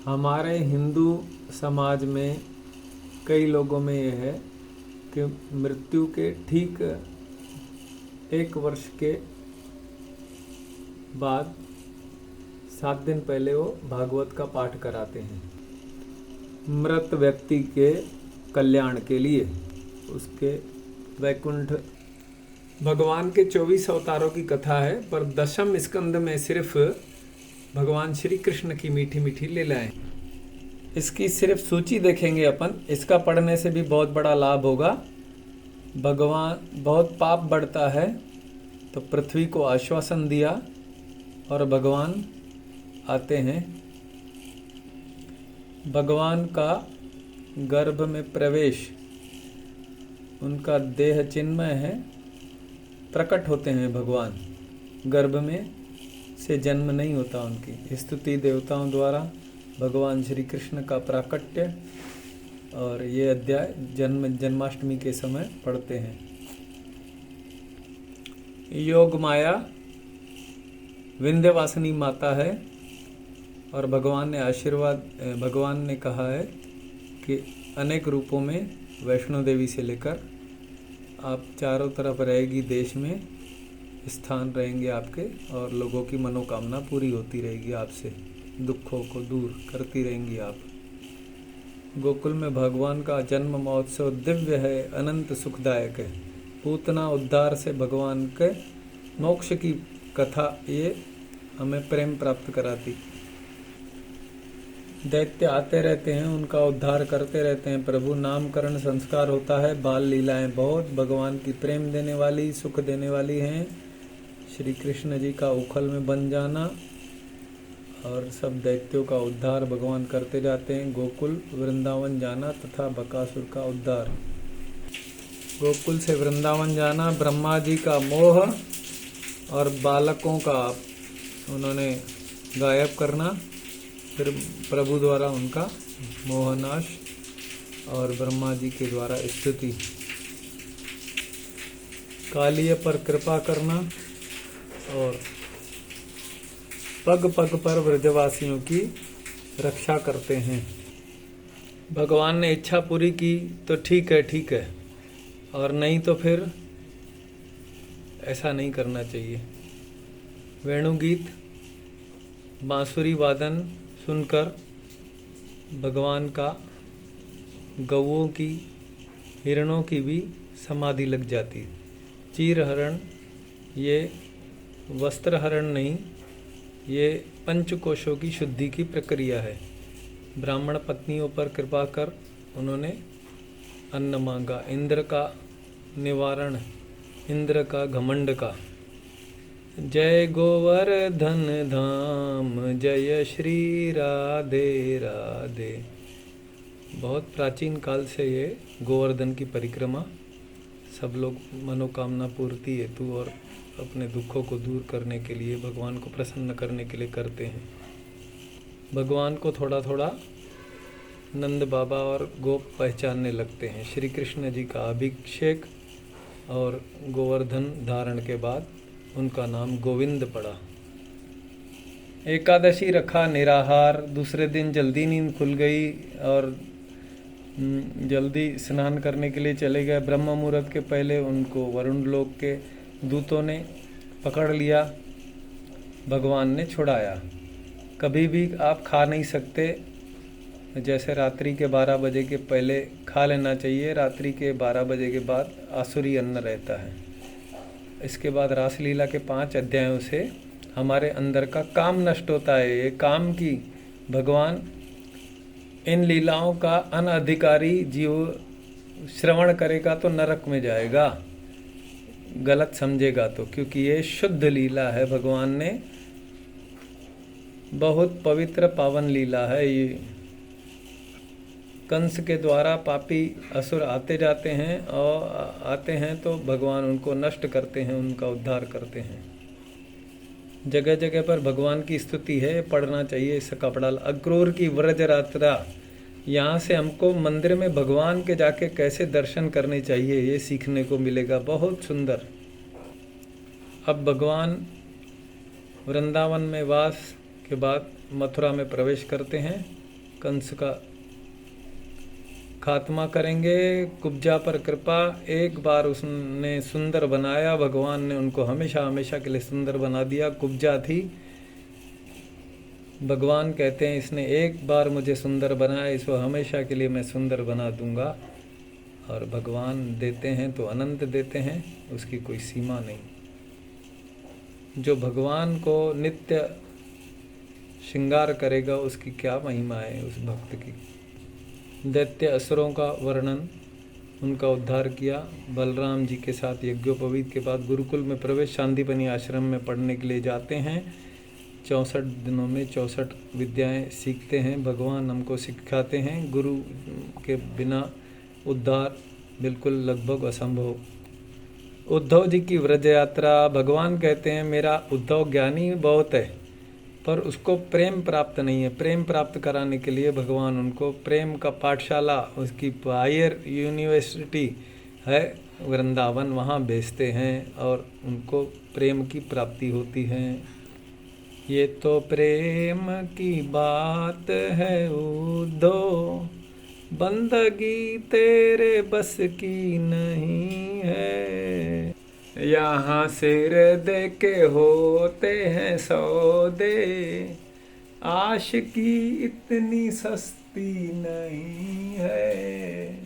हमारे हिंदू समाज में कई लोगों में यह है कि मृत्यु के ठीक 1 वर्ष के बाद 7 दिन पहले वो भागवत का पाठ कराते हैं मृत व्यक्ति के कल्याण के लिए। उसके वैकुंठ भगवान के 24 अवतारों की कथा है, पर दशम स्कंद में सिर्फ भगवान श्री कृष्ण की मीठी मीठी लीलाएं। इसकी सिर्फ सूची देखेंगे अपन, इसका पढ़ने से भी बहुत बड़ा लाभ होगा। भगवान बहुत पाप बढ़ता है तो पृथ्वी को आश्वासन दिया और भगवान आते हैं। भगवान का गर्भ में प्रवेश, उनका देह चिन्मय है, प्रकट होते हैं भगवान। गर्भ में से जन्म नहीं होता उनकी। स्तुति देवताओं द्वारा भगवान श्री कृष्ण का प्राकट्य, और ये अध्याय जन्माष्टमी के समय पढ़ते हैं। योग माया विंध्यवासिनी माता है और भगवान ने कहा है कि अनेक रूपों में वैष्णो देवी से लेकर आप चारों तरफ रहेगी, देश में स्थान रहेंगे आपके, और लोगों की मनोकामना पूरी होती रहेगी, आपसे दुखों को दूर करती रहेंगी आप। गोकुल में भगवान का जन्म महोत्सव दिव्य है, अनंत सुखदायक है। पूतना उद्धार से भगवान के मोक्ष की कथा ये हमें प्रेम प्राप्त कराती। दैत्य आते रहते हैं, उनका उद्धार करते रहते हैं। प्रभु नामकरण संस्कार होता है। बाल लीलाएं बहुत भगवान की प्रेम देने वाली, सुख देने वाली हैं। श्री कृष्ण जी का उखल में बन जाना और सब दैत्यों का उद्धार भगवान करते जाते हैं। गोकुल वृंदावन जाना तथा बकासुर का उद्धार। गोकुल से वृंदावन जाना, ब्रह्मा जी का मोह और बालकों का उन्होंने गायब करना, फिर प्रभु द्वारा उनका मोहनाश और ब्रह्मा जी के द्वारा स्तुति। कालिय पर कृपा करना और पग पग पर व्रजवासियों की रक्षा करते हैं। भगवान ने इच्छा पूरी की तो ठीक है, और नहीं तो फिर ऐसा नहीं करना चाहिए। वेणुगीत बांसुरी वादन सुनकर भगवान का गौओं की, हिरणों की भी समाधि लग जाती। चीरहरण ये वस्त्रहरण नहीं, ये पंचकोशों की शुद्धि की प्रक्रिया है। ब्राह्मण पत्नियों पर कृपा कर उन्होंने अन्न मांगा। इंद्र का निवारण, इंद्र का घमंड का। जय गोवर्धन धाम, जय श्री राधे राधे। बहुत प्राचीन काल से ये गोवर्धन की परिक्रमा सब लोग मनोकामना पूर्ति हेतु और अपने दुखों को दूर करने के लिए, भगवान को प्रसन्न करने के लिए करते हैं। भगवान को थोड़ा थोड़ा नंद बाबा और गोप पहचानने लगते हैं। श्री कृष्ण जी का अभिषेक और गोवर्धन धारण के बाद उनका नाम गोविंद पड़ा। एकादशी रखा निराहार। दूसरे दिन जल्दी नींद खुल गई और जल्दी स्नान करने के लिए चले गए। ब्रह्म मुहूर्त के पहले उनको वरुण लोक के दूतों ने पकड़ लिया, भगवान ने छुड़ाया। कभी भी आप खा नहीं सकते, जैसे रात्रि के 12 बजे के पहले खा लेना चाहिए। रात्रि के 12 बजे के बाद आसुरी अन्न रहता है। इसके बाद रासलीला के 5 अध्यायों से हमारे अंदर का काम नष्ट होता है। ये काम की भगवान इन लीलाओं का अनधिकारी जीव श्रवण करेगा तो नरक में जाएगा, गलत समझेगा तो, क्योंकि ये शुद्ध लीला है। भगवान ने बहुत पवित्र पावन लीला है ये। कंस के द्वारा पापी असुर आते जाते हैं और आते हैं तो भगवान उनको नष्ट करते हैं, उनका उद्धार करते हैं। जगह जगह पर भगवान की स्तुति है, पढ़ना चाहिए इसका पढ़ाल। अक्रूर की व्रज यात्रा, यहाँ से हमको मंदिर में भगवान के जाके कैसे दर्शन करने चाहिए ये सीखने को मिलेगा, बहुत सुंदर। अब भगवान वृंदावन में वास के बाद मथुरा में प्रवेश करते हैं कंस का खात्मा करेंगे। कुब्जा पर कृपा, एक बार उसने सुंदर बनाया, भगवान ने उनको हमेशा हमेशा के लिए सुंदर बना दिया। कुब्जा थी, भगवान कहते हैं इसने एक बार मुझे सुंदर बनाया, इसको हमेशा के लिए मैं सुंदर बना दूंगा। और भगवान देते हैं तो अनंत देते हैं, उसकी कोई सीमा नहीं। जो भगवान को नित्य श्रृंगार करेगा उसकी क्या महिमा है उस भक्त की। दैत्य असुरों का वर्णन, उनका उद्धार किया। बलराम जी के साथ यज्ञोपवीत के बाद गुरुकुल में प्रवेश, शांतिपनी आश्रम में पढ़ने के लिए जाते हैं। 64 दिनों में 64 विद्याएं सीखते हैं। भगवान हमको सिखाते हैं, गुरु के बिना उद्धार बिल्कुल लगभग असंभव। उद्धव जी की व्रज यात्रा, भगवान कहते हैं मेरा उद्धव ज्ञानी बहुत है पर उसको प्रेम प्राप्त नहीं है। प्रेम प्राप्त कराने के लिए भगवान उनको प्रेम का पाठशाला, उसकी हायर यूनिवर्सिटी है वृंदावन, वहाँ भेजते हैं और उनको प्रेम की प्राप्ति होती है। ये तो प्रेम की बात है उद्धव, बंदगी तेरे बस की नहीं है। यहाँ सिर दे के होते हैं सौदे, आशिकी इतनी सस्ती नहीं है।